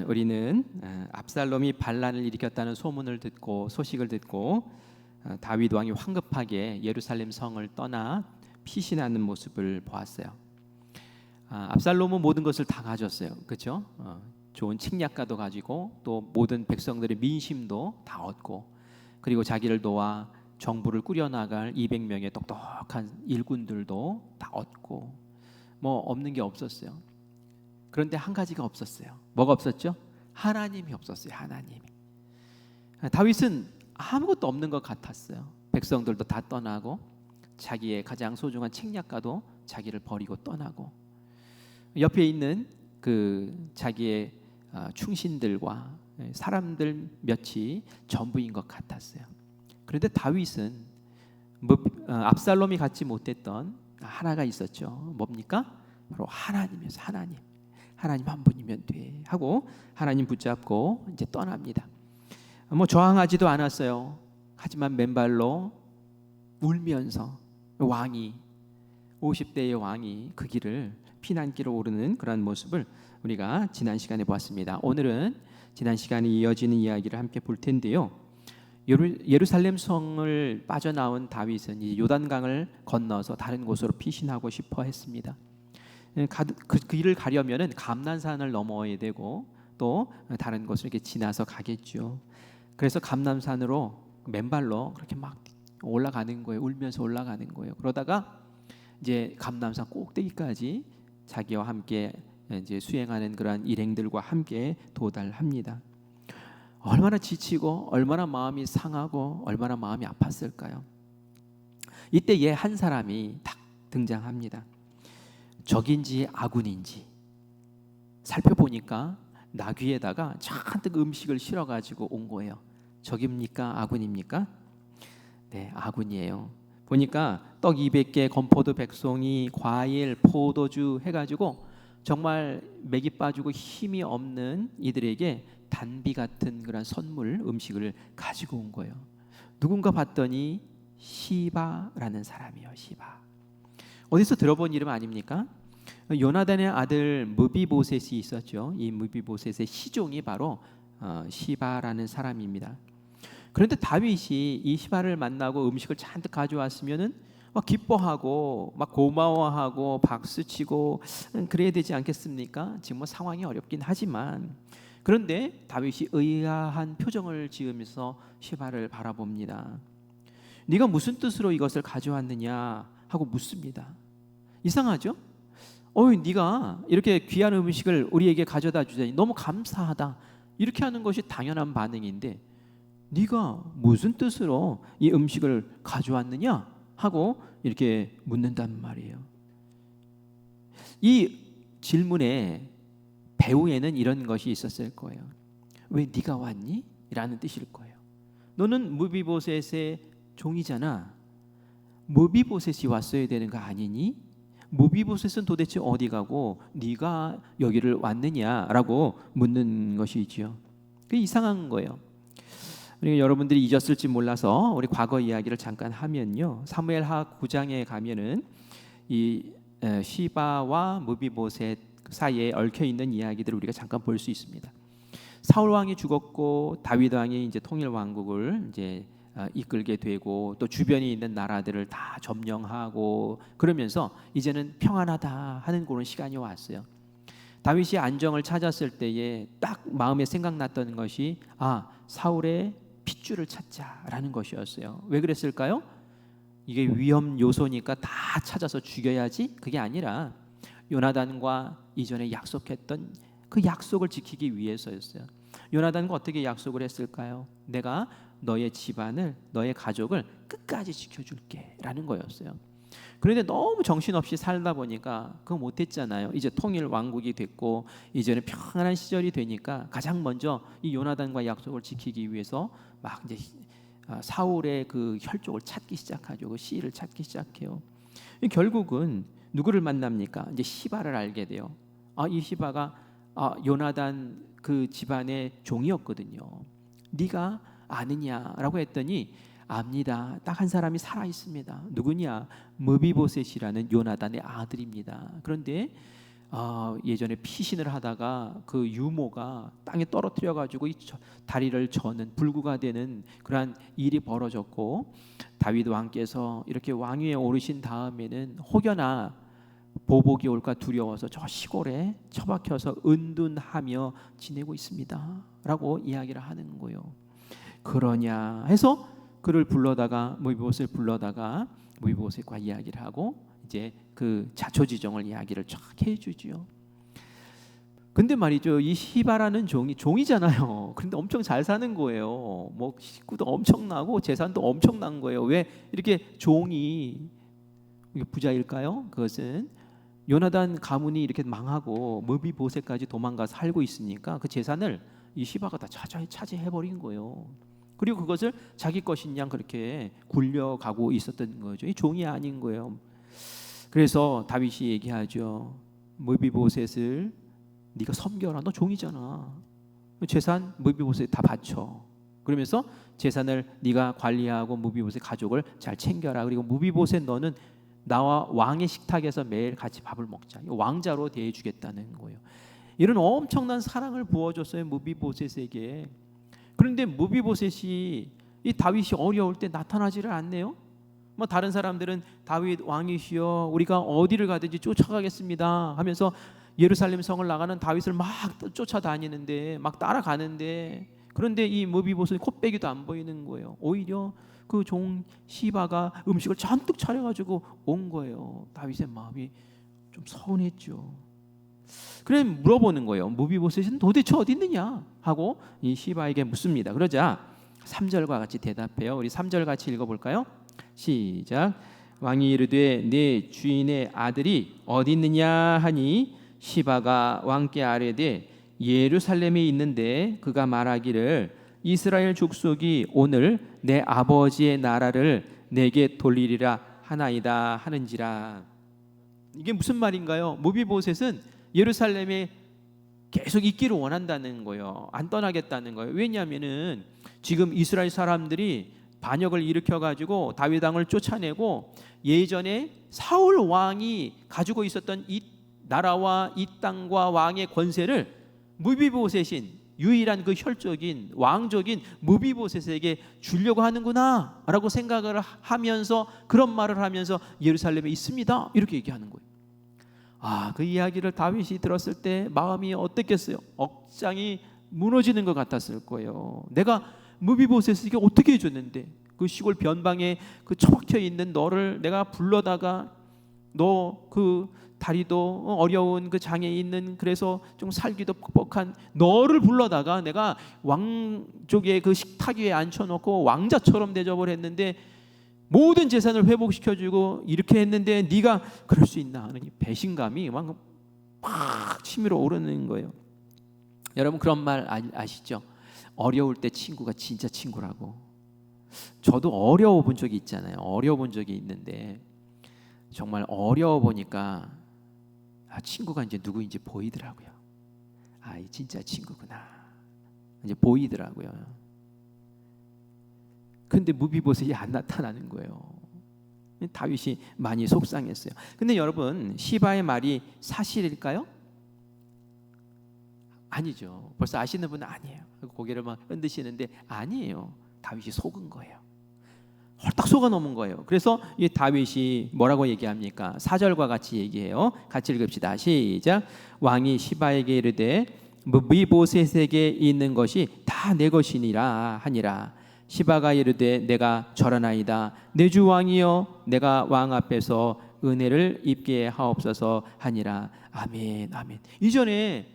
우리는 압살롬이 반란을 일으켰다는 소식을 듣고 다윗 왕이 황급하게 예루살렘 성을 떠나 피신하는 모습을 보았어요. 압살롬은 모든 것을 다 가졌어요. 그렇죠? 좋은 책략가도 가지고 또 모든 백성들의 민심도 다 얻고, 그리고 자기를 도와 정부를 꾸려나갈 200명의 똑똑한 일꾼들도 다 얻고, 뭐 없는 게 없었어요. 그런데 한 가지가 없었어요. 뭐가 없었죠? 하나님이 없었어요. 하나님이. 다윗은 아무것도 없는 것 같았어요. 백성들도 다 떠나고, 자기의 가장 소중한 책략가도 자기를 버리고 떠나고, 옆에 있는 그 자기의 충신들과 사람들 몇이 전부인 것 같았어요. 그런데 다윗은 압살롬이 갖지 못했던 하나가 있었죠. 뭡니까? 바로 하나님이었어요. 하나님 한 분이면 돼 하고 하나님 붙잡고 이제 떠납니다. 뭐 저항하지도 않았어요. 하지만 맨발로 울면서 50대의 왕이 그 길을 피난길을 오르는 그런 모습을 우리가 지난 시간에 보았습니다. 오늘은 지난 시간에 이어지는 이야기를 함께 볼 텐데요. 예루살렘 성을 빠져나온 다윗은 이 요단강을 건너서 다른 곳으로 피신하고 싶어 했습니다. 그 길을 가려면은 감난산을 넘어야 되고 또 다른 곳을 이렇게 지나서 가겠죠. 그래서 감난산으로 맨발로 그렇게 막 올라가는 거예요. 울면서 올라가는 거예요. 그러다가 이제 감난산 꼭대기까지 자기와 함께 이제 수행하는 그러한 일행들과 함께 도달합니다. 얼마나 지치고 얼마나 마음이 상하고 얼마나 마음이 아팠을까요? 이때 한 사람이 딱 등장합니다. 적인지 아군인지 살펴보니까 나귀에다가 잔뜩 음식을 실어가지고 온 거예요. 적입니까? 아군입니까? 네, 아군이에요. 보니까 떡 200개, 건포도 100송이, 과일, 포도주 해가지고 정말 맥이 빠지고 힘이 없는 이들에게 단비 같은 그런 선물, 음식을 가지고 온 거예요. 누군가 봤더니 시바라는 사람이에요. 시바. 어디서 들어본 이름 아닙니까? 요나단의 아들 무비보셋이 있었죠. 이 무비보셋의 시종이 바로 시바라는 사람입니다. 그런데 다윗이 이 시바를 만나고 음식을 잔뜩 가져왔으면은 막 기뻐하고 막 고마워하고 박수치고 그래야 되지 않겠습니까? 지금 뭐 상황이 어렵긴 하지만, 그런데 다윗이 의아한 표정을 지으면서 시바를 바라봅니다. 네가 무슨 뜻으로 이것을 가져왔느냐 하고 묻습니다. 이상하죠? 네가 이렇게 귀한 음식을 우리에게 가져다 주자니 너무 감사하다, 이렇게 하는 것이 당연한 반응인데 네가 무슨 뜻으로 이 음식을 가져왔느냐 하고 이렇게 묻는단 말이에요. 이 질문에 배후에는 이런 것이 있었을 거예요. 왜 네가 왔니? 라는 뜻일 거예요. 너는 무비보셋의 종이잖아. 무비보셋이 왔어야 되는 거 아니니? 무비보셋은 도대체 어디 가고 네가 여기를 왔느냐라고 묻는 것이지요. 그게 이상한 거예요. 그리고 여러분들이 잊었을지 몰라서 우리 과거 이야기를 잠깐 하면요, 사무엘하 9장에 가면은 이 시바와 무비보셋 사이에 얽혀 있는 이야기들을 우리가 잠깐 볼 수 있습니다. 사울 왕이 죽었고 다윗 왕이 이제 통일 왕국을 이제 이끌게 되고 또 주변에 있는 나라들을 다 점령하고 그러면서 이제는 평안하다 하는 그런 시간이 왔어요. 다윗이 안정을 찾았을 때에 딱 마음에 생각났던 것이 사울의 핏줄을 찾자라는 것이었어요. 왜 그랬을까요? 이게 위험 요소니까 다 찾아서 죽여야지, 그게 아니라 요나단과 이전에 약속했던 그 약속을 지키기 위해서였어요. 요나단과 어떻게 약속을 했을까요? 내가 너의 집안을, 너의 가족을 끝까지 지켜줄게 라는 거였어요. 그런데 너무 정신없이 살다 보니까 그거 못했잖아요. 이제 통일 왕국이 됐고 이제는 평안한 시절이 되니까 가장 먼저 이 요나단과 약속을 지키기 위해서 막 이제 사울의 그 혈족을 찾기 시작하죠. 그 씨를 찾기 시작해요. 결국은 누구를 만납니까? 이제 시바를 알게 돼요. 이 시바가 요나단 그 집안의 종이었거든요. 네가 아느냐라고 했더니 압니다. 딱 한 사람이 살아 있습니다. 누구냐? 무비보셋이라는 요나단의 아들입니다. 그런데 예전에 피신을 하다가 그 유모가 땅에 떨어뜨려 가지고 다리를 저는 불구가 되는 그러한 일이 벌어졌고, 다윗 왕께서 이렇게 왕위에 오르신 다음에는 혹여나 보복이 올까 두려워서 저 시골에 처박혀서 은둔하며 지내고 있습니다 라고 이야기를 하는 거예요. 그러냐 해서 그를 불러다가, 무비보셋을 불러다가 무비보셋과 이야기를 하고 이제 그 자초지종을 이야기를 쫙 해주지요. 근데 말이죠, 이 시바라는 종이잖아요. 그런데 엄청 잘 사는 거예요. 뭐 식구도 엄청나고 재산도 엄청난 거예요. 왜 이렇게 종이 부자일까요? 그것은 요나단 가문이 이렇게 망하고 무비보셋까지 도망가 살고 있으니까 그 재산을 이 시바가 다 차지해 버린 거예요. 그리고 그것을 자기 것인 양 그렇게 굴려가고 있었던 거죠. 이 종이 아닌 거예요. 그래서 다윗이 얘기하죠. 무비보셋을 네가 섬겨라. 너 종이잖아. 재산 무비보셋 다 바쳐. 그러면서 재산을 네가 관리하고 무비보셋 가족을 잘 챙겨라. 그리고 무비보셋 너는 나와 왕의 식탁에서 매일 같이 밥을 먹자. 왕자로 대해주겠다는 거예요. 이런 엄청난 사랑을 부어줬어요, 무비보셋에게. 그런데 무비보셋이 이 다윗이 어려울 때 나타나지를 않네요. 뭐 다른 사람들은 다윗 왕이시여 우리가 어디를 가든지 쫓아가겠습니다 하면서 예루살렘 성을 나가는 다윗을 막 쫓아다니는데, 막 따라가는데, 그런데 이 무비보셋 콧배기도 안 보이는 거예요. 오히려 그 종 시바가 음식을 잔뜩 차려가지고 온 거예요. 다윗의 마음이 좀 서운했죠. 그래 물어보는 거예요. 무비보셋은 도대체 어디 있느냐 하고 이 시바에게 묻습니다. 그러자 3절과 같이 대답해요. 우리 3절 같이 읽어볼까요? 시작. 왕이 이르되 내 주인의 아들이 어디 있느냐 하니 시바가 왕께 아뢰되 예루살렘에 있는데 그가 말하기를 이스라엘 족속이 오늘 내 아버지의 나라를 내게 돌리리라 하나이다 하는지라. 이게 무슨 말인가요? 무비보셋은 예루살렘에 계속 있기를 원한다는 거예요. 안 떠나겠다는 거예요. 왜냐하면은 지금 이스라엘 사람들이 반역을 일으켜가지고 다윗 왕을 쫓아내고, 예전에 사울 왕이 가지고 있었던 이 나라와 이 땅과 왕의 권세를 무비보셋인 유일한 그 혈족인 왕족인 무비보셋에게 주려고 하는구나 라고 생각을 하면서, 그런 말을 하면서 예루살렘에 있습니다 이렇게 얘기하는 거예요. 그 이야기를 다윗이 들었을 때 마음이 어땠겠어요? 억장이 무너지는 것 같았을 거예요. 내가 무비보셋에게 어떻게 해줬는데, 그 시골 변방에 그 처박혀 있는 너를 내가 불러다가 너 그 다리도 어려운 그 장애 있는, 그래서 좀 살기도 퍽퍽한 너를 불러다가 내가 왕족의 그 식탁 위에 앉혀놓고 왕자처럼 대접을 했는데 모든 재산을 회복시켜주고 이렇게 했는데 네가 그럴 수 있나 하는 이 배신감이 막 치밀어 오르는 거예요. 여러분 그런 말 아시죠? 어려울 때 친구가 진짜 친구라고. 저도 어려워 본 적이 있잖아요. 어려워 본 적이 있는데 정말 어려워 보니까 친구가 이제 누구인지 보이더라고요. 이 진짜 친구구나 이제 보이더라고요. 근데 무비보셋이 안 나타나는 거예요. 다윗이 많이 속상했어요. 근데 여러분 시바의 말이 사실일까요? 아니죠. 벌써 아시는 분은 아니에요. 고개를 막 흔드시는데 아니에요. 다윗이 속은 거예요. 홀딱 속아 넘은 거예요. 그래서 이 다윗이 뭐라고 얘기합니까? 4절과 같이 얘기해요. 같이 읽읍시다. 시작. 왕이 시바에게 이르되 무비보셋에게 있는 것이 다 내 것이니라 하니라. 시바가 이르되 내가 절하나이다. 내 주 왕이여 내가 왕 앞에서 은혜를 입게 하옵소서 하니라. 아멘 아멘. 이전에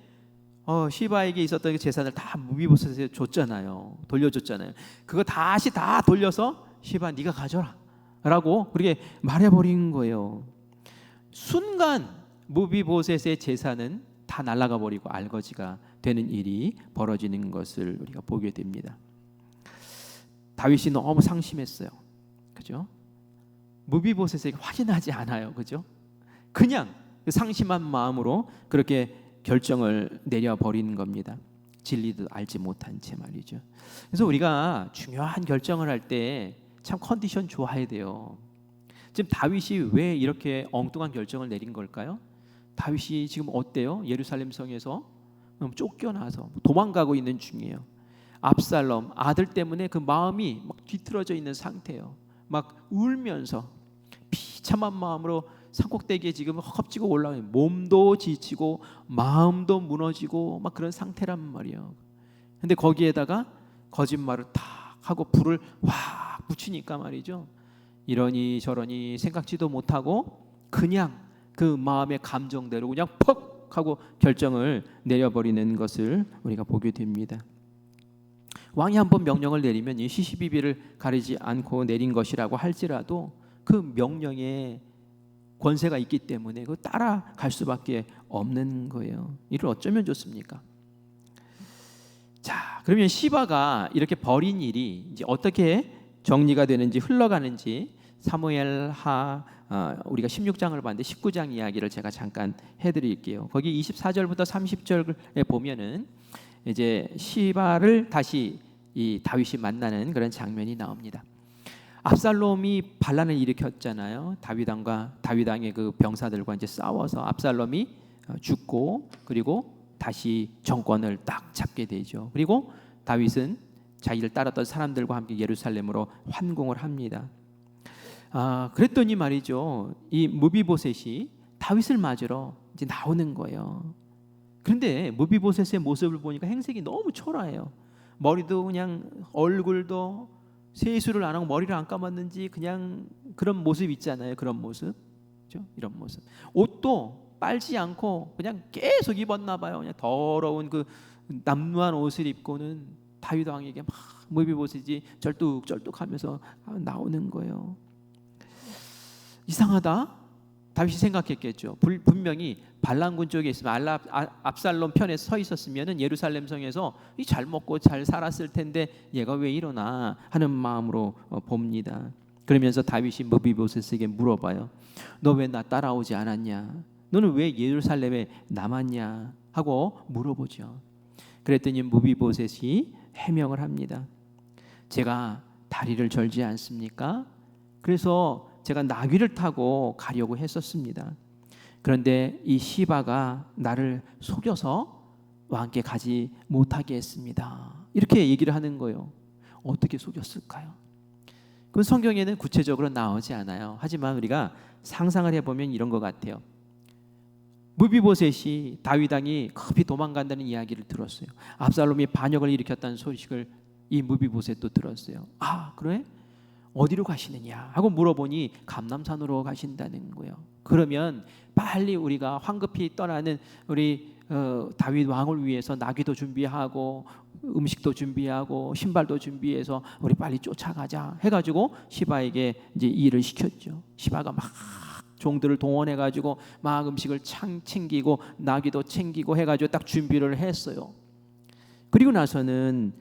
시바에게 있었던 그 재산을 다 무비보셋에 줬잖아요. 돌려줬잖아요. 그거 다시 다 돌려서 시바 네가 가져라 라고 그렇게 말해버린 거예요. 순간 무비보셋의 재산은 다 날아가 버리고 알거지가 되는 일이 벌어지는 것을 우리가 보게 됩니다. 다윗이 너무 상심했어요. 그죠? 무비보셋에게 확인하지 않아요. 그죠? 그냥 상심한 마음으로 그렇게 결정을 내려버리는 겁니다. 진리도 알지 못한 채 말이죠. 그래서 우리가 중요한 결정을 할 때 참 컨디션 좋아야 돼요. 지금 다윗이 왜 이렇게 엉뚱한 결정을 내린 걸까요? 다윗이 지금 어때요? 예루살렘 성에서 쫓겨나서 도망가고 있는 중이에요. 압살롬 아들 때문에 그 마음이 막 뒤틀어져 있는 상태예요. 막 울면서 비참한 마음으로 산꼭대기에 지금 허겁지겁 올라가요. 몸도 지치고 마음도 무너지고 막 그런 상태란 말이에요. 근데 거기에다가 거짓말을 탁 하고 불을 확 붙이니까 말이죠. 이러니 저러니 생각지도 못하고 그냥 그 마음의 감정대로 그냥 퍽 하고 결정을 내려버리는 것을 우리가 보게 됩니다. 왕이 한번 명령을 내리면 이 시시비비를 가리지 않고 내린 것이라고 할지라도 그 명령에 권세가 있기 때문에 그 따라갈 수밖에 없는 거예요. 이를 어쩌면 좋습니까? 자, 그러면 시바가 이렇게 벌인 일이 이제 어떻게 정리가 되는지 흘러가는지 사무엘하 우리가 16장을 봤는데 19장 이야기를 제가 잠깐 해드릴게요. 거기 24절부터 30절에 보면은 이제 시바를 다시 이 다윗이 만나는 그런 장면이 나옵니다. 압살롬이 반란을 일으켰잖아요. 다윗왕의 그 병사들과 이제 싸워서 압살롬이 죽고 그리고 다시 정권을 딱 잡게 되죠. 그리고 다윗은 자기를 따랐던 사람들과 함께 예루살렘으로 환공을 합니다. 그랬더니 말이죠. 이 무비보셋이 다윗을 맞으러 이제 나오는 거예요. 그런데 무비보셋의 모습을 보니까 행색이 너무 초라해요. 머리도 그냥 얼굴도 세수를 안 하고 머리를 안 감았는지 그냥 그런 모습 있잖아요. 그런 모습, 그렇죠? 이런 모습. 옷도 빨지 않고 그냥 계속 입었나 봐요. 그냥 더러운 그 남루한 옷을 입고는 다윗 왕에게 막 무비보셋이 절뚝절뚝하면서 나오는 거예요. 이상하다. 다윗이 생각했겠죠. 분명히 반란군 쪽에 있으면 압살롬 편에 서 있었으면은 예루살렘 성에서 잘 먹고 잘 살았을 텐데 얘가 왜 이러나 하는 마음으로 봅니다. 그러면서 다윗이 무비보셋에게 물어봐요. 너 왜 나 따라오지 않았냐? 너는 왜 예루살렘에 남았냐? 하고 물어보죠. 그랬더니 무비보셋이 해명을 합니다. 제가 다리를 절지 않습니까? 그래서 제가 나귀를 타고 가려고 했었습니다. 그런데 이 시바가 나를 속여서 왕께 가지 못하게 했습니다. 이렇게 얘기를 하는 거예요. 어떻게 속였을까요? 그 성경에는 구체적으로 나오지 않아요. 하지만 우리가 상상을 해보면 이런 것 같아요. 무비보셋이 다윗 왕이 급히 도망간다는 이야기를 들었어요. 압살롬이 반역을 일으켰다는 소식을 이 무비보셋도 들었어요. 그래? 어디로 가시느냐 하고 물어보니 감람산으로 가신다는 거예요. 그러면 빨리 우리가 황급히 떠나는 우리 다윗 왕을 위해서 나귀도 준비하고 음식도 준비하고 신발도 준비해서 우리 빨리 쫓아가자 해가지고 시바에게 이제 일을 시켰죠. 시바가 막 종들을 동원해가지고 막 음식을 챙기고 나귀도 챙기고 해가지고 딱 준비를 했어요. 그리고 나서는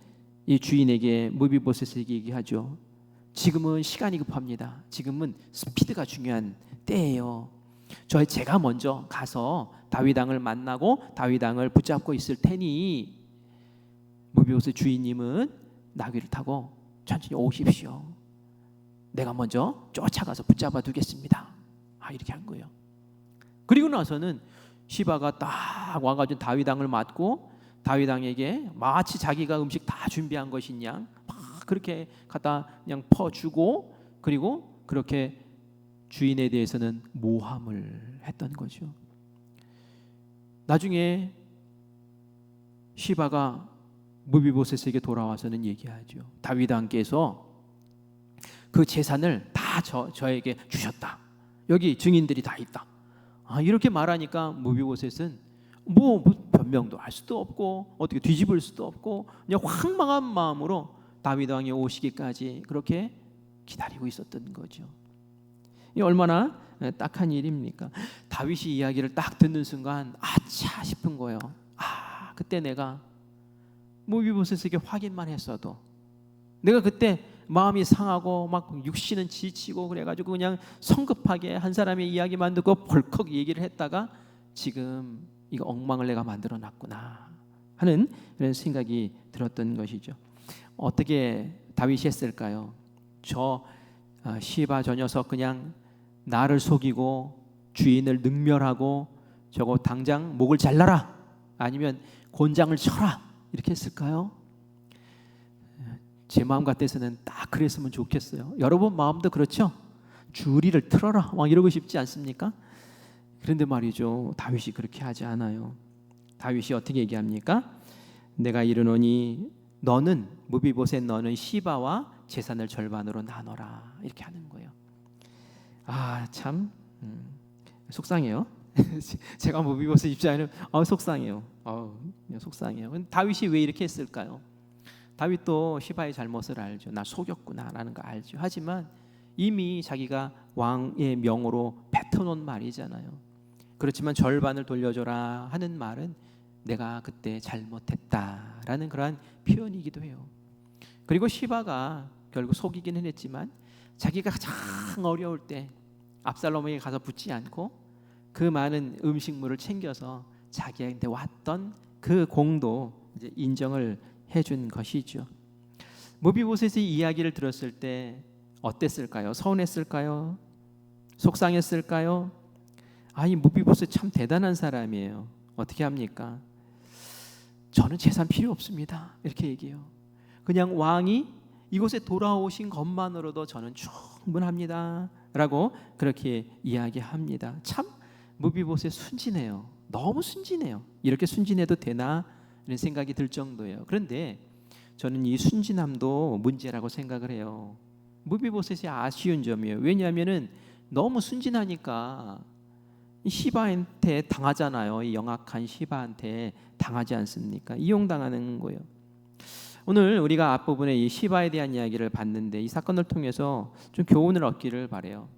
이 주인에게 무비보셋에게 얘기하죠. 지금은 시간이 급합니다. 지금은 스피드가 중요한 때예요. 제가 먼저 가서 다윗 왕을 만나고 다윗 왕을 붙잡고 있을 테니 무비보셋 주인님은 나귀를 타고 천천히 오십시오. 내가 먼저 쫓아가서 붙잡아 두겠습니다. 이렇게 한 거예요. 그리고 나서는 시바가 딱 와가지고 다윗 왕을 맞고 다윗 왕에게 마치 자기가 음식 다 준비한 것이냐 그렇게 갖다 그냥 퍼주고 그리고 그렇게 주인에 대해서는 모함을 했던 거죠. 나중에 시바가 무비보셋에게 돌아와서는 얘기하죠. 다윗 왕께서 그 재산을 다 저에게 주셨다. 여기 증인들이 다 있다. 이렇게 말하니까 무비보셋은 뭐 변명도 할 수도 없고 어떻게 뒤집을 수도 없고 그냥 황망한 마음으로 다윗 왕이 오시기까지 그렇게 기다리고 있었던 거죠. 이 얼마나 딱한 일입니까? 다윗이 이야기를 딱 듣는 순간 아차 싶은 거예요. 그때 내가 무비보셋에게 확인만 했어도 내가 그때 마음이 상하고 막 육신은 지치고 그래가지고 그냥 성급하게 한 사람의 이야기만 듣고 벌컥 얘기를 했다가 지금 이거 엉망을 내가 만들어놨구나 하는 그런 생각이 들었던 것이죠. 어떻게 다윗이 했을까요? 시바 저 녀석 그냥 나를 속이고 주인을 능멸하고 저거 당장 목을 잘라라, 아니면 곤장을 쳐라, 이렇게 했을까요? 제 마음 같아서는 딱 그랬으면 좋겠어요. 여러분 마음도 그렇죠? 주리를 틀어라 막 이러고 싶지 않습니까? 그런데 말이죠, 다윗이 그렇게 하지 않아요. 다윗이 어떻게 얘기합니까? 내가 이르노니 너는, 무비보셋 너는 시바와 재산을 절반으로 나눠라, 이렇게 하는 거예요. 참 속상해요. 제가 무비보셋 입장에는 속상해요. 속상해요. 다윗이 왜 이렇게 했을까요? 다윗도 시바의 잘못을 알죠. 나 속였구나라는 거 알죠. 하지만 이미 자기가 왕의 명으로 뱉어놓은 말이잖아요. 그렇지만 절반을 돌려줘라 하는 말은 내가 그때 잘못했다라는 그러한 표현이기도 해요. 그리고 시바가 결국 속이기는 했지만 자기가 가장 어려울 때 압살롬에게 가서 붙지 않고 그 많은 음식물을 챙겨서 자기한테 왔던 그 공도 이제 인정을 해준 것이죠. 무비보셋의 이야기를 들었을 때 어땠을까요? 서운했을까요? 속상했을까요? 이 무비보셋 참 대단한 사람이에요. 어떻게 합니까? 저는 재산 필요 없습니다, 이렇게 얘기해요. 그냥 왕이 이곳에 돌아오신 것만으로도 저는 충분합니다 라고 그렇게 이야기합니다. 참 무비보셋 순진해요. 너무 순진해요. 이렇게 순진해도 되나 이런 생각이 들 정도예요. 그런데 저는 이 순진함도 문제라고 생각을 해요. 무비보셋이 아쉬운 점이에요. 왜냐하면은 너무 순진하니까 시바한테 당하잖아요. 이 영악한 시바한테 당하지 않습니까? 이용당하는 거예요. 오늘 우리가 앞부분에 이 시바에 대한 이야기를 봤는데 이 사건을 통해서 좀 교훈을 얻기를 바래요.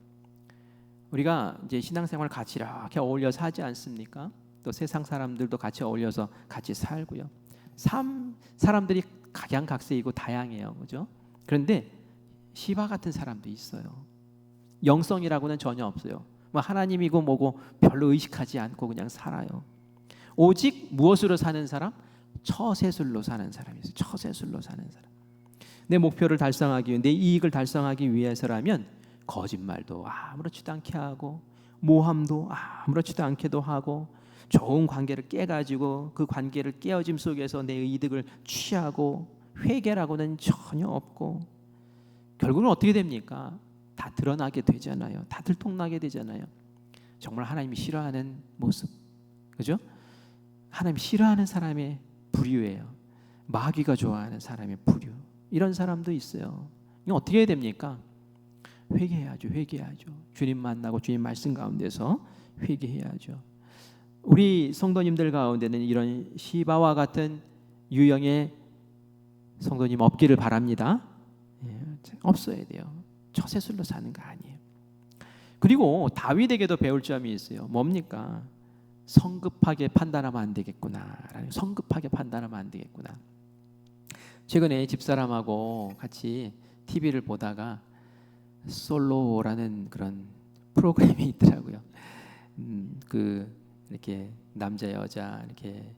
우리가 이제 신앙생활 같이 이렇게 어울려서 하지 않습니까? 또 세상 사람들도 같이 어울려서 같이 살고요. 사람들이 각양각색이고 다양해요, 그죠? 그런데 시바 같은 사람도 있어요. 영성이라고는 전혀 없어요. 뭐 하나님이고 뭐고 별로 의식하지 않고 그냥 살아요. 오직 무엇으로 사는 사람? 처세술로 사는 사람이 있어요. 처세술로 사는 사람. 내 목표를 달성하기 위해, 내 이익을 달성하기 위해서라면 거짓말도 아무렇지도 않게 하고, 모함도 아무렇지도 않게도 하고, 좋은 관계를 깨가지고 그 관계를 깨어짐 속에서 내 이득을 취하고, 회개라고는 전혀 없고, 결국은 어떻게 됩니까? 다 드러나게 되잖아요. 다 들통나게 되잖아요. 정말 하나님이 싫어하는 모습, 그죠? 하나님이 싫어하는 사람의 부류예요. 마귀가 좋아하는 사람의 부류. 이런 사람도 있어요. 이거 어떻게 해야 됩니까? 회개해야죠. 회개해야죠. 주님 만나고 주님 말씀 가운데서 회개해야죠. 우리 성도님들 가운데는 이런 시바와 같은 유형의 성도님 없기를 바랍니다. 없어야 돼요. 처세술로 사는 거 아니에요. 그리고 다윗에게도 배울 점이 있어요. 뭡니까? 성급하게 판단하면 안 되겠구나. 성급하게 판단하면 안 되겠구나. 최근에 집사람하고 같이 TV를 보다가 솔로라는 그런 프로그램이 있더라고요. 이렇게 남자 여자 이렇게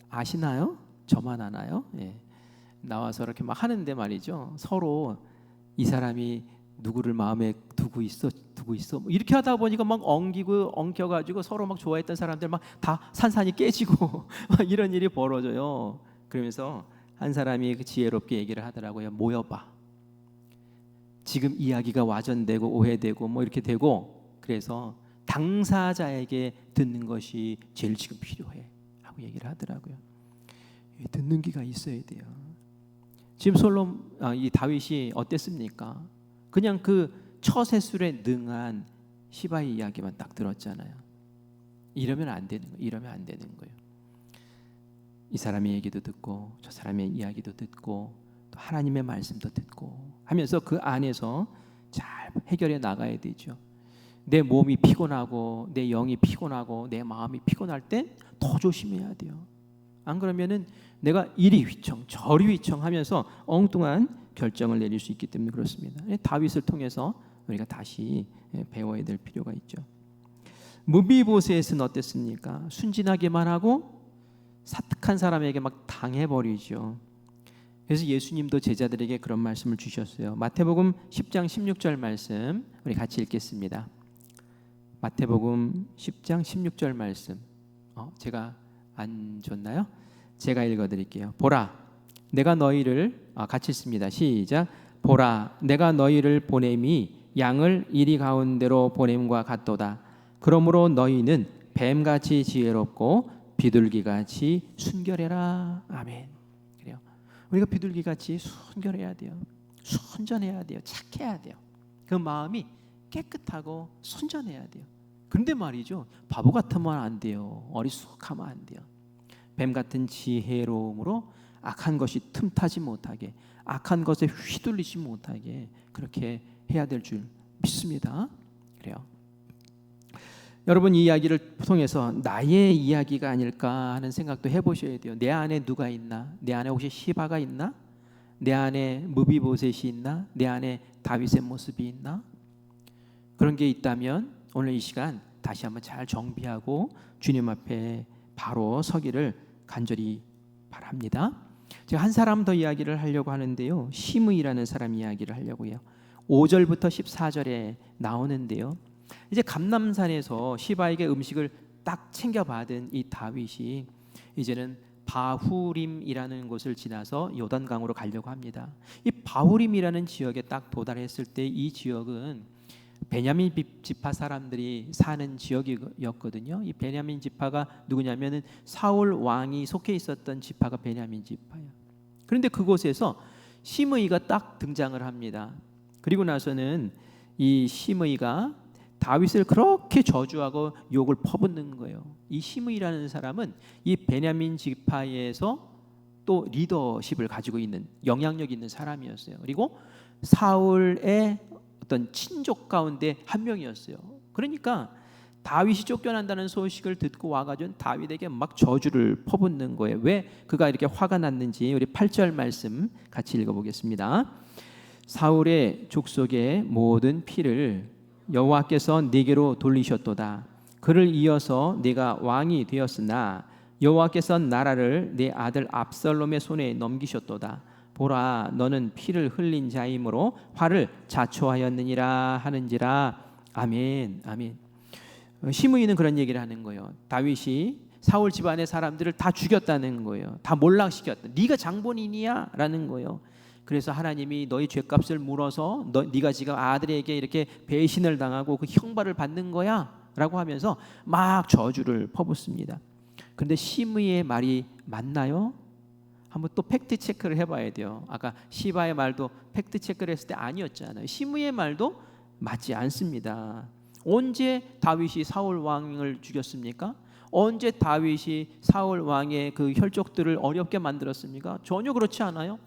아시나요? 저만 아나요? 예. 나와서 이렇게 막 하는데 말이죠. 서로 이 사람이 누구를 마음에 두고 있어 뭐 이렇게 하다 보니까 막 엉켜가지고 서로 막 좋아했던 사람들 막 다 산산이 깨지고 막 이런 일이 벌어져요. 그러면서 한 사람이 그 지혜롭게 얘기를 하더라고요. 모여봐. 지금 이야기가 와전되고 오해되고 뭐 이렇게 되고, 그래서 당사자에게 듣는 것이 제일 지금 필요해 하고 얘기를 하더라고요. 듣는 귀가 있어야 돼요. 지금 이 다윗이 어땠습니까? 그냥 그 처세술에 능한 시바의 이야기만 딱 들었잖아요. 이러면 안 되는 거예요. 이러면 안 되는 거예요. 이 사람의 얘기도 듣고 저 사람의 이야기도 듣고 또 하나님의 말씀도 듣고 하면서 그 안에서 잘 해결해 나가야 되죠. 내 몸이 피곤하고 내 영이 피곤하고 내 마음이 피곤할 땐 더 조심해야 돼요. 안 그러면은 내가 이리 휘청 저리 휘청 하면서 엉뚱한 결정을 내릴 수 있기 때문에 그렇습니다. 다윗을 통해서 우리가 다시 배워야 될 필요가 있죠. 무비보셋은 어땠습니까? 순진하게만 하고 사특한 사람에게 막 당해버리죠. 그래서 예수님도 제자들에게 그런 말씀을 주셨어요. 마태복음 10장 16절 말씀 우리 같이 읽겠습니다. 마태복음 10장 16절 말씀. 제가 안 줬나요? 제가 읽어드릴게요. 보라, 내가 너희를 같이 읽습니다. 시작. 보라, 내가 너희를 보냄이 양을 이리 가운데로 보냄과 같도다. 그러므로 너희는 뱀같이 지혜롭고 비둘기같이 순결해라. 아멘. 그래요. 우리가 비둘기같이 순결해야 돼요. 순전해야 돼요. 착해야 돼요. 그 마음이 깨끗하고 순전해야 돼요. 그런데 말이죠, 바보 같으면 안 돼요. 어리숙하면 안 돼요. 뱀 같은 지혜로움으로 악한 것이 틈타지 못하게, 악한 것에 휘둘리지 못하게 그렇게 해야 될 줄 믿습니다. 그래요. 여러분, 이 이야기를 통해서 나의 이야기가 아닐까 하는 생각도 해보셔야 돼요. 내 안에 누가 있나? 내 안에 혹시 시바가 있나? 내 안에 무비보셋이 있나? 내 안에 다윗의 모습이 있나? 그런 게 있다면 오늘 이 시간 다시 한번 잘 정비하고 주님 앞에 바로 서기를 간절히 바랍니다. 제가 한 사람 더 이야기를 하려고 하는데요, 시므이라는 사람 이야기를 하려고 해요. 5절부터 14절에 나오는데요, 이제 감람산에서 시바에게 음식을 딱 챙겨받은 이 다윗이 이제는 바후림이라는 곳을 지나서 요단강으로 가려고 합니다. 이 바후림이라는 지역에 딱 도달했을 때 이 지역은 베냐민 지파 사람들이 사는 지역이었거든요. 이 베냐민 지파가 누구냐면은 사울 왕이 속해 있었던 지파가 베냐민 지파예요. 그런데 그곳에서 시므이가 딱 등장을 합니다. 그리고 나서는 이 시므이가 다윗을 그렇게 저주하고 욕을 퍼붓는 거예요. 이 시므이라는 사람은 이 베냐민 지파에서 또 리더십을 가지고 있는, 영향력 있는 사람이었어요. 그리고 사울의 어떤 친족 가운데 한 명이었어요. 그러니까 다윗이 쫓겨난다는 소식을 듣고 와가지고 다윗에게 막 저주를 퍼붓는 거예요. 왜 그가 이렇게 화가 났는지 우리 8절 말씀 같이 읽어보겠습니다. 사울의 족속의 모든 피를 여호와께서 네게로 돌리셨도다. 그를 이어서 네가 왕이 되었으나 여호와께서 나라를 네 아들 압살롬의 손에 넘기셨도다. 보라, 너는 피를 흘린 자이므로 화를 자초하였느니라 하는지라. 아멘. 아멘. 시므이는 그런 얘기를 하는 거예요. 다윗이 사울 집안의 사람들을 다 죽였다는 거예요. 다 몰락시켰다. 네가 장본인이야? 라는 거예요. 그래서 하나님이 너희 죄값을 물어서 네가 지금 아들에게 이렇게 배신을 당하고 그 형벌을 받는 거야? 라고 하면서 막 저주를 퍼붓습니다. 그런데 시므이의 말이 맞나요? 한번 또 팩트 체크를 해봐야 돼요. 아까 시바의 말도 팩트 체크를 했을 때 아니었잖아요. 시므이의 말도 맞지 않습니다. 언제 다윗이 사울 왕을 죽였습니까? 언제 다윗이 사울 왕의 그 혈족들을 어렵게 만들었습니까? 전혀 그렇지 않아요.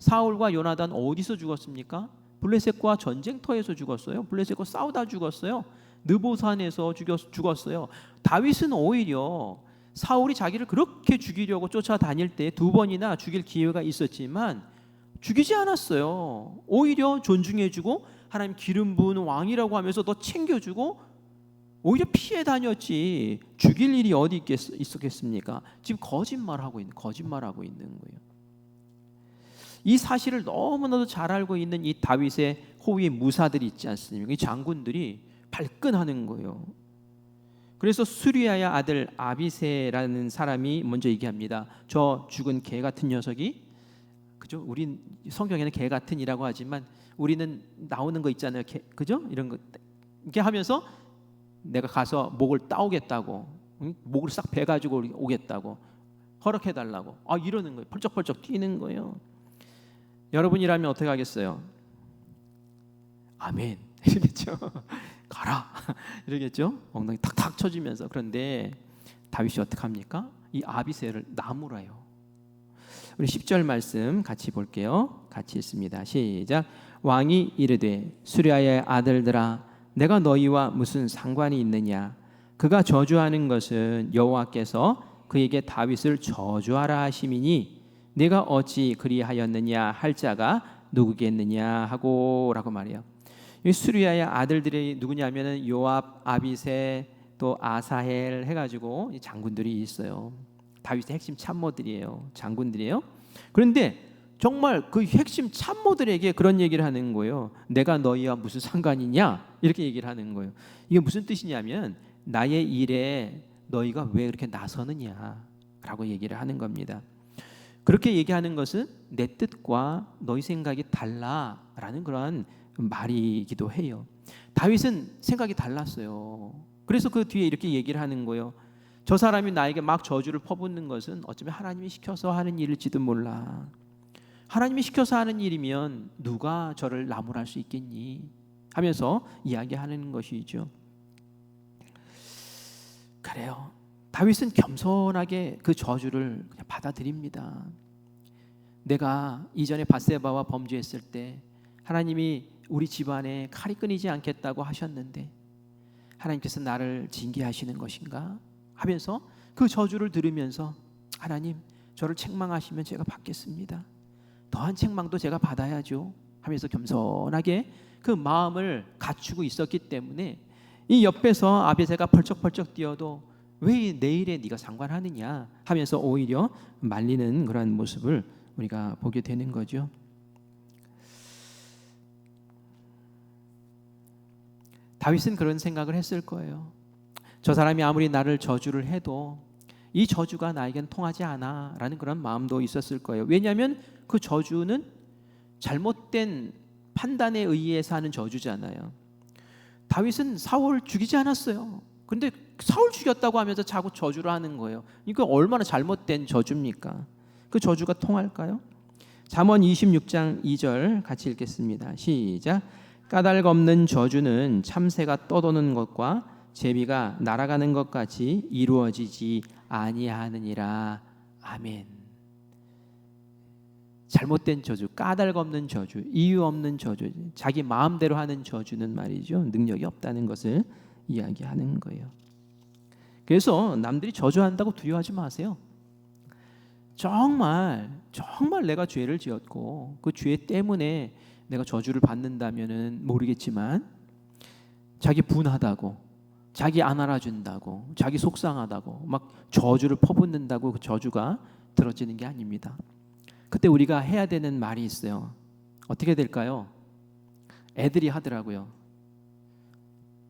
사울과 요나단 어디서 죽었습니까? 블레셋과 전쟁터에서 죽었어요. 블레셋과 싸우다 죽었어요. 느보산에서 죽었어요. 다윗은 오히려 사울이 자기를 그렇게 죽이려고 쫓아다닐 때 2번이나 죽일 기회가 있었지만 죽이지 않았어요. 오히려 존중해주고 하나님 기름 부은 왕이라고 하면서 더 챙겨주고 오히려 피해 다녔지 죽일 일이 어디 있었겠습니까? 지금 거짓말하고 있는 거예요. 이 사실을 너무나도 잘 알고 있는 이 다윗의 호위 무사들이 있지 않습니까? 이 장군들이 발끈하는 거예요. 그래서 수리아의 아들 아비새라는 사람이 먼저 얘기합니다. 저 죽은 개 같은 녀석이, 그죠? 우리 성경에는 개 같은이라고 하지만 우리는 나오는 거 있잖아요. 그죠? 이런 거 이렇게 하면서 내가 가서 목을 따오겠다고, 목을 싹 베가지고 오겠다고 허락해달라고 이러는 거예요. 펄쩍펄쩍 뛰는 거예요. 여러분이라면 어떻게 하겠어요? 아멘 이러겠죠. 가라 이러겠죠. 엉덩이 탁탁 쳐주면서. 그런데 다윗이 어떻게 합니까? 이 아비새를 나무라요. 우리 10절 말씀 같이 볼게요. 같이 읽습니다. 시작. 왕이 이르되 수리아의 아들들아, 내가 너희와 무슨 상관이 있느냐? 그가 저주하는 것은 여호와께서 그에게 다윗을 저주하라 하심이니 내가 어찌 그리하였느냐 할 자가 누구겠느냐 하고 라고 말해요. 이 수리아의 아들들이 누구냐면은 요압, 아비새, 또 아사헬 해가지고 장군들이 있어요. 다윗의 핵심 참모들이에요. 장군들이에요. 그런데 정말 그 핵심 참모들에게 그런 얘기를 하는 거예요. 내가 너희와 무슨 상관이냐? 이렇게 얘기를 하는 거예요. 이게 무슨 뜻이냐면 나의 일에 너희가 왜 그렇게 나서느냐라고 얘기를 하는 겁니다. 그렇게 얘기하는 것은 내 뜻과 너희 생각이 달라라는 그런 말이기도 해요. 다윗은 생각이 달랐어요. 그래서 그 뒤에 이렇게 얘기를 하는 거예요. 저 사람이 나에게 막 저주를 퍼붓는 것은 어쩌면 하나님이 시켜서 하는 일일지도 몰라. 하나님이 시켜서 하는 일이면 누가 저를 나무랄 수 있겠니? 하면서 이야기하는 것이죠. 그래요. 다윗은 겸손하게 그 저주를 그냥 받아들입니다. 내가 이전에 밧세바와 범죄했을 때 하나님이 우리 집안에 칼이 끊이지 않겠다고 하셨는데 하나님께서 나를 징계하시는 것인가? 하면서 그 저주를 들으면서 하나님 저를 책망하시면 제가 받겠습니다. 더한 책망도 제가 받아야죠 하면서 겸손하게 그 마음을 갖추고 있었기 때문에 이 옆에서 아비새가 펄쩍펄쩍 뛰어도 왜 내 일에 네가 상관하느냐 하면서 오히려 말리는 그런 모습을 우리가 보게 되는 거죠. 다윗은 그런 생각을 했을 거예요. 저 사람이 아무리 나를 저주를 해도 이 저주가 나에겐 통하지 않아 라는 그런 마음도 있었을 거예요. 왜냐하면 그 저주는 잘못된 판단에 의해서 하는 저주잖아요. 다윗은 사울 죽이지 않았어요. 그런데 사울 죽였다고 하면서 자꾸 저주를 하는 거예요. 이거 얼마나 잘못된 저주입니까? 그 저주가 통할까요? 잠언 26장 2절 같이 읽겠습니다. 시작. 까닭 없는 저주는 참새가 떠도는 것과 제비가 날아가는 것 같이 이루어지지 아니하느니라. 아멘. 잘못된 저주, 까닭 없는 저주, 이유 없는 저주, 자기 마음대로 하는 저주는 말이죠, 능력이 없다는 것을 이야기하는 거예요. 그래서 남들이 저주한다고 두려워하지 마세요. 정말 내가 죄를 지었고 그 죄 때문에 내가 저주를 받는다면은 모르겠지만 자기 분하다고, 자기 안 알아준다고, 자기 속상하다고 막 저주를 퍼붓는다고 그 저주가 들어지는 게 아닙니다. 그때 우리가 해야 되는 말이 있어요. 어떻게 될까요? 애들이 하더라고요.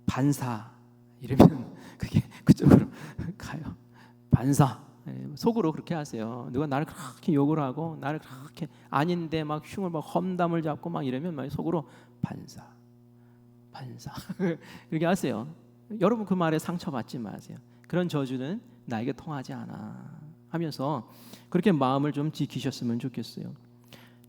반사 이러면 그게 그쪽으로 가요. 반사. 속으로 그렇게 하세요. 누가 나를 그렇게 욕을 하고 나를 그렇게 아닌데 막 흉을 막 험담을 잡고 막 이러면 막 속으로 반사 그렇게 하세요. 여러분 그 말에 상처받지 마세요. 그런 저주는 나에게 통하지 않아 하면서 그렇게 마음을 좀 지키셨으면 좋겠어요.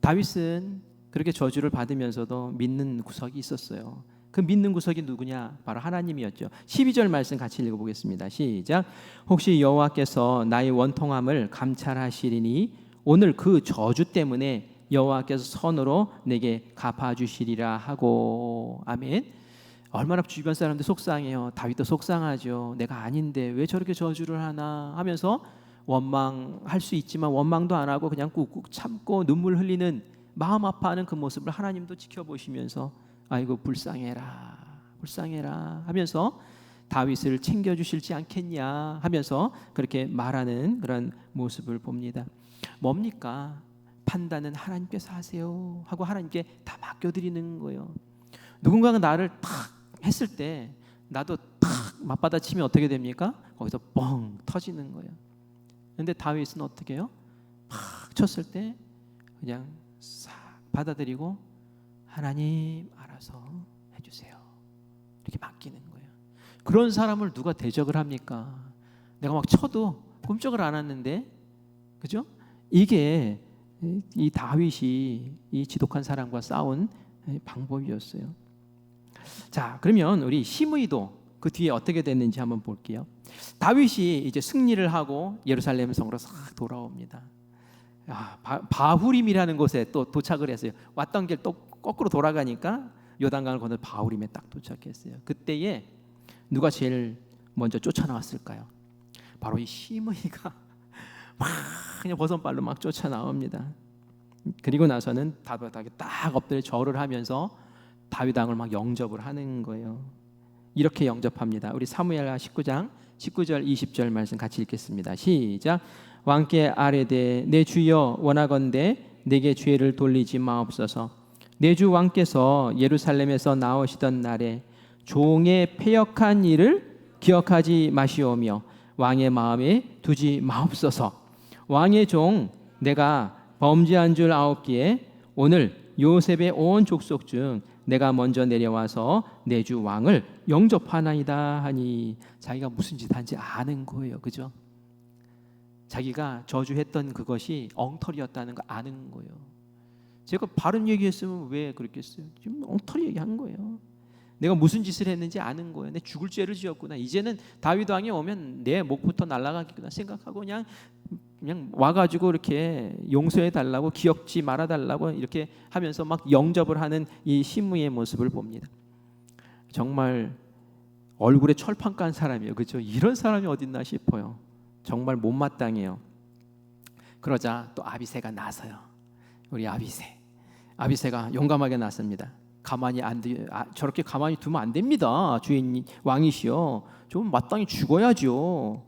다윗은 그렇게 저주를 받으면서도 믿는 구석이 있었어요. 그 믿는 구석이 누구냐? 바로 하나님이었죠. 12절 말씀 같이 읽어보겠습니다. 시작. 혹시 여호와께서 나의 원통함을 감찰하시리니 오늘 그 저주 때문에 여호와께서 선으로 내게 갚아주시리라 하고. 아멘. 얼마나 주변 사람들 속상해요. 다윗도 속상하죠. 내가 아닌데 왜 저렇게 저주를 하나 하면서 원망할 수 있지만 원망도 안 하고 그냥 꾹꾹 참고 눈물 흘리는, 마음 아파하는 그 모습을 하나님도 지켜보시면서 아이고 불쌍해라 하면서 다윗을 챙겨주실지 않겠냐 하면서 그렇게 말하는 그런 모습을 봅니다. 뭡니까? 판단은 하나님께서 하세요 하고 하나님께 다 맡겨드리는 거예요. 누군가가 나를 탁 했을 때 나도 탁 맞받아치면 어떻게 됩니까? 거기서 뻥 터지는 거예요. 그런데 다윗은 어떻게 해요? 팍 쳤을 때 그냥 싹 받아들이고 하나님 알아서 해주세요 이렇게 맡기는 거예요. 그런 사람을 누가 대적을 합니까? 내가 막 쳐도 꼼짝을 안 하는데, 그죠? 이게 이 다윗이 이 지독한 사람과 싸운 방법이었어요. 자, 그러면 우리 시므이도 그 뒤에 어떻게 됐는지 한번 볼게요. 다윗이 이제 승리를 하고 예루살렘 성으로 싹 돌아옵니다. 바후림이라는 곳에 또 도착을 했어요. 왔던 길 또 거꾸로 돌아가니까 요단강을 건너 바후림에 딱 도착했어요. 그때에 누가 제일 먼저 쫓아나왔을까요? 바로 이 시므이가 막 그냥 버선발로 막 쫓아나옵니다. 그리고 나서는 다윗에게 딱 엎드려 절을 하면서 다윗 왕을 막 영접을 하는 거예요. 이렇게 영접합니다. 우리 사무엘하 19장 19절 20절 말씀 같이 읽겠습니다. 시작. 왕께 아뢰되 내 주여 원하건대 내게 죄를 돌리지 마옵소서. 내 주 왕께서 예루살렘에서 나오시던 날에 종의 패역한 일을 기억하지 마시오며 왕의 마음에 두지 마옵소서. 왕의 종 내가 범죄한 줄 아옵기에 오늘 요셉의 온 족속 중 내가 먼저 내려와서 내 주 왕을 영접하나이다 하니, 자기가 무슨 짓 한지 아는 거예요. 그죠? 자기가 저주했던 그것이 엉터리였다는 거 아는 거예요. 제가 바른 얘기했으면 왜 그랬겠어요? 지금 엉터리 얘기한 거예요. 내가 무슨 짓을 했는지 아는 거예요. 내 죽을 죄를 지었구나. 이제는 다윗 왕이 오면 내 목부터 날아가겠구나 생각하고 그냥 와가지고 이렇게 용서해 달라고, 기억지 말아 달라고 이렇게 하면서 막 영접을 하는 이 시므이의 모습을 봅니다. 정말 얼굴에 철판 깐 사람이에요. 그렇죠? 이런 사람이 어딨나 싶어요. 정말 못마땅해요. 그러자 또 아비새가 나서요. 우리 아비새가 용감하게 나섭니다. 저렇게 가만히 두면 안 됩니다. 주인 왕이시여, 좀 마땅히 죽어야죠.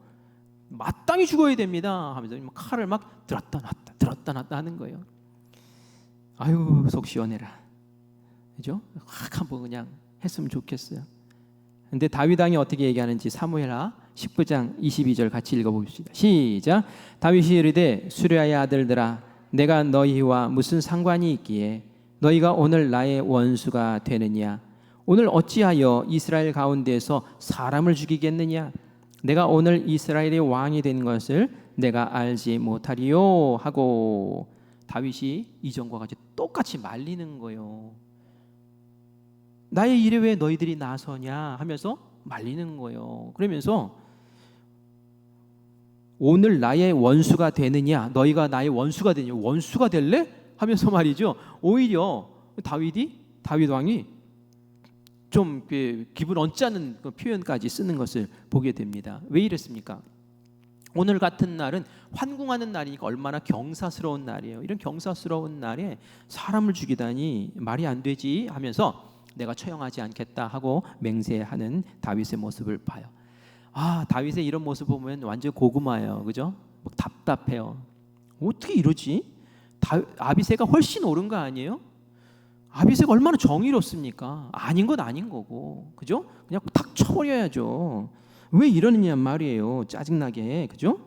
마땅히 죽어야 됩니다 하면서 칼을 막 들었다 놨다 하는 거예요. 아유, 속 시원해라. 그죠? 확 한번 그냥 했으면 좋겠어요. 근데 다윗 왕이 어떻게 얘기하는지 사무엘하 19장 22절 같이 읽어봅시다. 시작. 다윗이 이르되 수레아의 아들들아, 내가 너희와 무슨 상관이 있기에 너희가 오늘 나의 원수가 되느냐? 오늘 어찌하여 이스라엘 가운데에서 사람을 죽이겠느냐? 내가 오늘 이스라엘의 왕이 된 것을 내가 알지 못하리요 하고, 다윗이 이전과 같이 똑같이 말리는 거예요. 나의 일에 왜 너희들이 나서냐 하면서 말리는 거예요. 그러면서 오늘 나의 원수가 되느냐, 너희가 나의 원수가 되느냐, 원수가 될래? 하면서 말이죠. 오히려 다윗 왕이 좀 기분 언짢은 그 표현까지 쓰는 것을 보게 됩니다. 왜 이랬습니까? 오늘 같은 날은 환궁하는 날이니까 얼마나 경사스러운 날이에요. 이런 경사스러운 날에 사람을 죽이다니 말이 안 되지 하면서 내가 처형하지 않겠다 하고 맹세하는 다윗의 모습을 봐요. 다윗의 이런 모습 보면 완전 고구마예요. 그죠? 막 답답해요. 어떻게 이러지? 아비새가 훨씬 옳은 거 아니에요? 아비새가 얼마나 정의롭습니까? 아닌 건 아닌 거고, 그죠? 그냥 탁 쳐버려야죠. 왜 이러느냐 말이에요. 짜증나게, 그죠?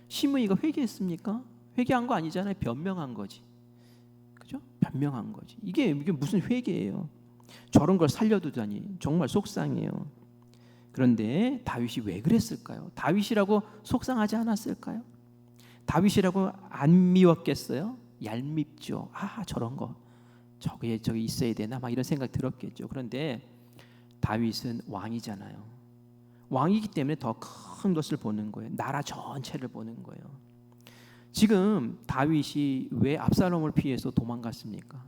시므이가 회개했습니까? 회개한 거 아니잖아요. 변명한 거지, 그죠? 변명한 거지. 이게 무슨 회개예요? 저런 걸 살려두다니 정말 속상해요. 그런데 다윗이 왜 그랬을까요? 다윗이라고 속상하지 않았을까요? 다윗이라고 안 미웠겠어요? 얄밉죠. 저런 거 저기 있어야 되나 막 이런 생각 들었겠죠. 그런데 다윗은 왕이잖아요. 왕이기 때문에 더 큰 것을 보는 거예요. 나라 전체를 보는 거예요. 지금 다윗이 왜 압살롬을 피해서 도망갔습니까?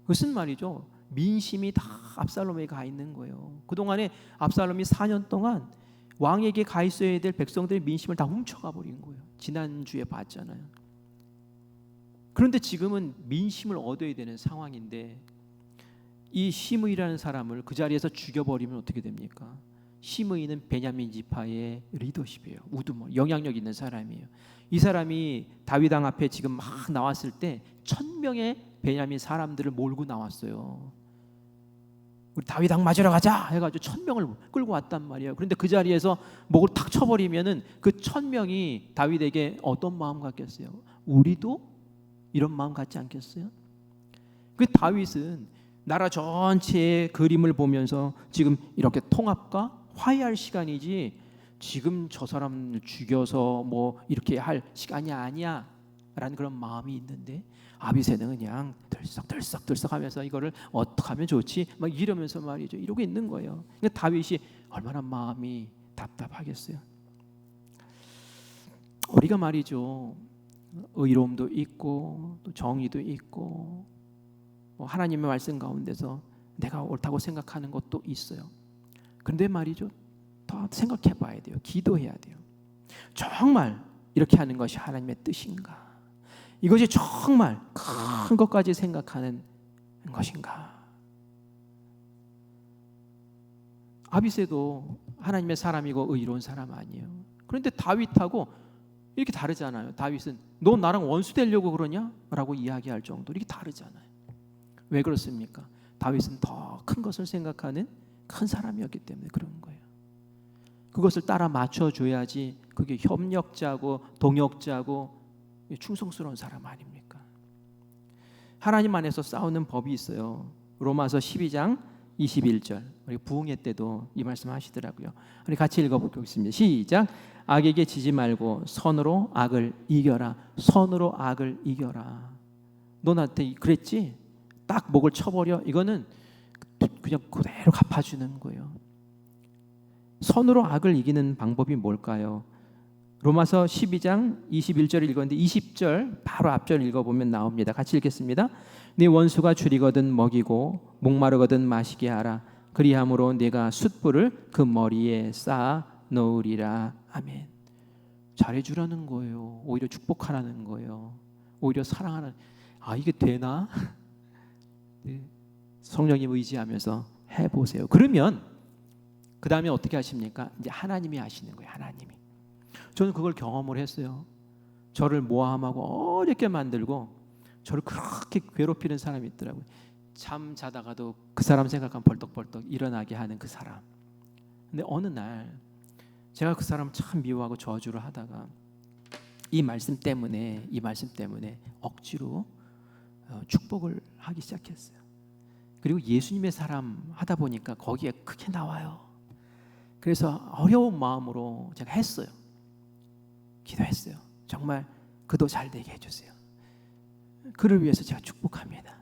그것은 말이죠, 민심이 다 압살롬에게 가 있는 거예요. 그동안에 압살롬이 4년 동안 왕에게 가 있어야 될 백성들의 민심을 다 훔쳐가 버린 거예요. 지난주에 봤잖아요. 그런데 지금은 민심을 얻어야 되는 상황인데 이 시므이라는 사람을 그 자리에서 죽여버리면 어떻게 됩니까? 시므이는 베냐민 지파의 리더십이에요. 우두머, 영향력 있는 사람이에요. 이 사람이 다윗 왕 앞에 지금 막 나왔을 때 1000명의 베냐민 사람들을 몰고 나왔어요. 우리 다윗 왕 맞으러 가자 해가지고 1000명을 끌고 왔단 말이에요. 그런데 그 자리에서 목을 탁 쳐버리면은 그 1000명이 다윗에게 어떤 마음 갖겠어요? 우리도 이런 마음 갖지 않겠어요? 그 다윗은 나라 전체의 그림을 보면서 지금 이렇게 통합과 화해할 시간이지, 지금 저 사람을 죽여서 뭐 이렇게 할 시간이 아니야 라는 그런 마음이 있는데, 아비새는 그냥 들썩들썩 하면서 이거를 어떻게 하면 좋지 막 이러면서 말이죠, 이러고 있는 거예요. 그러니까 다윗이 얼마나 마음이 답답하겠어요. 우리가 말이죠, 의로움도 있고 또 정의도 있고 하나님의 말씀 가운데서 내가 옳다고 생각하는 것도 있어요. 그런데 말이죠, 더 생각해 봐야 돼요. 기도해야 돼요. 정말 이렇게 하는 것이 하나님의 뜻인가? 이것이 정말 큰 것까지 생각하는 것인가? 아비새도 하나님의 사람이고 의로운 사람 아니에요. 그런데 다윗하고 이렇게 다르잖아요. 다윗은 너 나랑 원수 되려고 그러냐? 라고 이야기할 정도로 이렇게 다르잖아요. 왜 그렇습니까? 다윗은 더 큰 것을 생각하는 큰 사람이었기 때문에 그런 거예요. 그것을 따라 맞춰줘야지 그게 협력자고 동역자고 충성스러운 사람 아닙니까? 하나님 안에서 싸우는 법이 있어요. 로마서 12장 21절 우리 부흥회 때도 이 말씀 하시더라고요. 우리 같이 읽어보겠습니다. 시작. 악에게 지지 말고 선으로 악을 이겨라. 선으로 악을 이겨라. 너 나한테 그랬지? 딱 목을 쳐버려. 이거는 그냥 그대로 갚아주는 거예요. 선으로 악을 이기는 방법이 뭘까요? 로마서 12장 21절 읽었는데 20절 바로 앞절 읽어보면 나옵니다. 같이 읽겠습니다. 네 원수가 줄이거든 먹이고 목마르거든 마시게 하라. 그리함으로 네가 숯불을 그 머리에 쌓아 놓으리라. 아멘. 잘해주라는 거예요. 오히려 축복하라는 거예요. 오히려 사랑하는. 아, 이게 되나? 네. 성령님 의지하면서 해보세요. 그러면 그 다음에 어떻게 하십니까? 이제 하나님이 하시는 거예요. 하나님이. 저는 그걸 경험을 했어요. 저를 모함하고 어렵게 만들고 저를 그렇게 괴롭히는 사람이 있더라고요. 잠 자다가도 그 사람 생각하면 벌떡벌떡 일어나게 하는 그 사람. 근데 어느 날 제가 그 사람 참 미워하고 저주를 하다가 이 말씀 때문에 억지로 축복을 하기 시작했어요. 그리고 예수님의 사람 하다 보니까 거기에 크게 나와요. 그래서 어려운 마음으로 제가 했어요. 기도했어요. 정말 그도 잘 되게 해주세요. 그를 위해서 제가 축복합니다.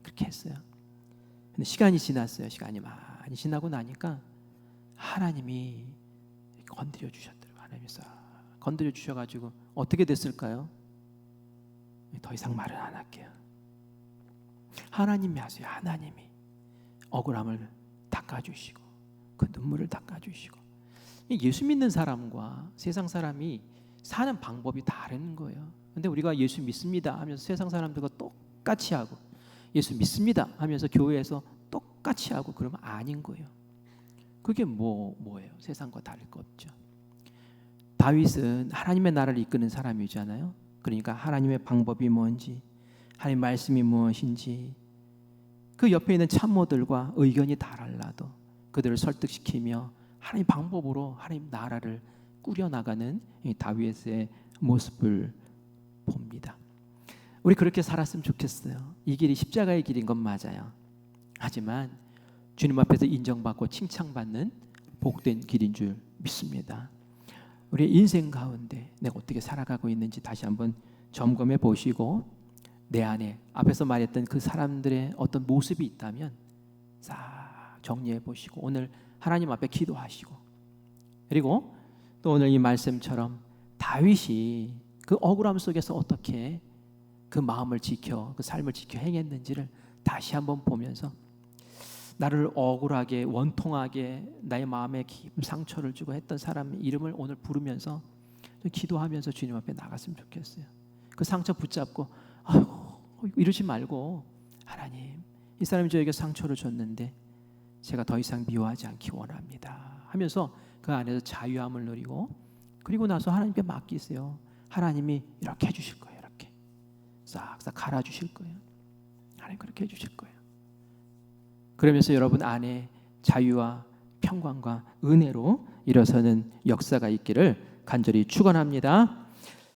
그렇게 했어요. 근데 시간이 지났어요. 시간이 많이 지나고 나니까 하나님이 건드려 주셨더라고요. 하나님께서 건드려 주셔가지고 어떻게 됐을까요? 더 이상 말은 안 할게요. 하나님이 하세요. 하나님이 억울함을 닦아주시고 그 눈물을 닦아주시고. 예수 믿는 사람과 세상 사람이 사는 방법이 다른 거예요. 근데 우리가 예수 믿습니다 하면서 세상 사람들과 똑같이 하고 예수 믿습니다 하면서 교회에서 똑같이 하고 그러면 아닌 거예요. 그게 뭐예요? 세상과 다를 거 없죠. 다윗은 하나님의 나라를 이끄는 사람이잖아요. 그러니까 하나님의 방법이 뭔지, 하나님의 말씀이 무엇인지, 그 옆에 있는 참모들과 의견이 달라도 그들을 설득시키며 하나님 방법으로 하나님 나라를 꾸려나가는 다윗의 모습을 봅니다. 우리 그렇게 살았으면 좋겠어요. 이 길이 십자가의 길인 건 맞아요. 하지만 주님 앞에서 인정받고 칭찬받는 복된 길인 줄 믿습니다. 우리 인생 가운데 내가 어떻게 살아가고 있는지 다시 한번 점검해 보시고 내 안에 앞에서 말했던 그 사람들의 어떤 모습이 있다면 싹 정리해 보시고 오늘 하나님 앞에 기도하시고, 그리고 또 오늘 이 말씀처럼 다윗이 그 억울함 속에서 어떻게 그 마음을 지켜 그 삶을 지켜 행했는지를 다시 한번 보면서 나를 억울하게 원통하게 나의 마음에 깊은 상처를 주고 했던 사람 이름을 오늘 부르면서 기도하면서 주님 앞에 나갔으면 좋겠어요. 그 상처 붙잡고 아이고 이러지 말고 하나님 이 사람이 저에게 상처를 줬는데 제가 더 이상 미워하지 않기 원합니다 하면서 그 안에서 자유함을 누리고, 그리고 나서 하나님께 맡기세요. 하나님이 이렇게 해주실 거예요. 이렇게 싹싹 갈아주실 거예요. 하나님 그렇게 해주실 거예요. 그러면서 여러분 안에 자유와 평강과 은혜로 일어서는 역사가 있기를 간절히 축원합니다.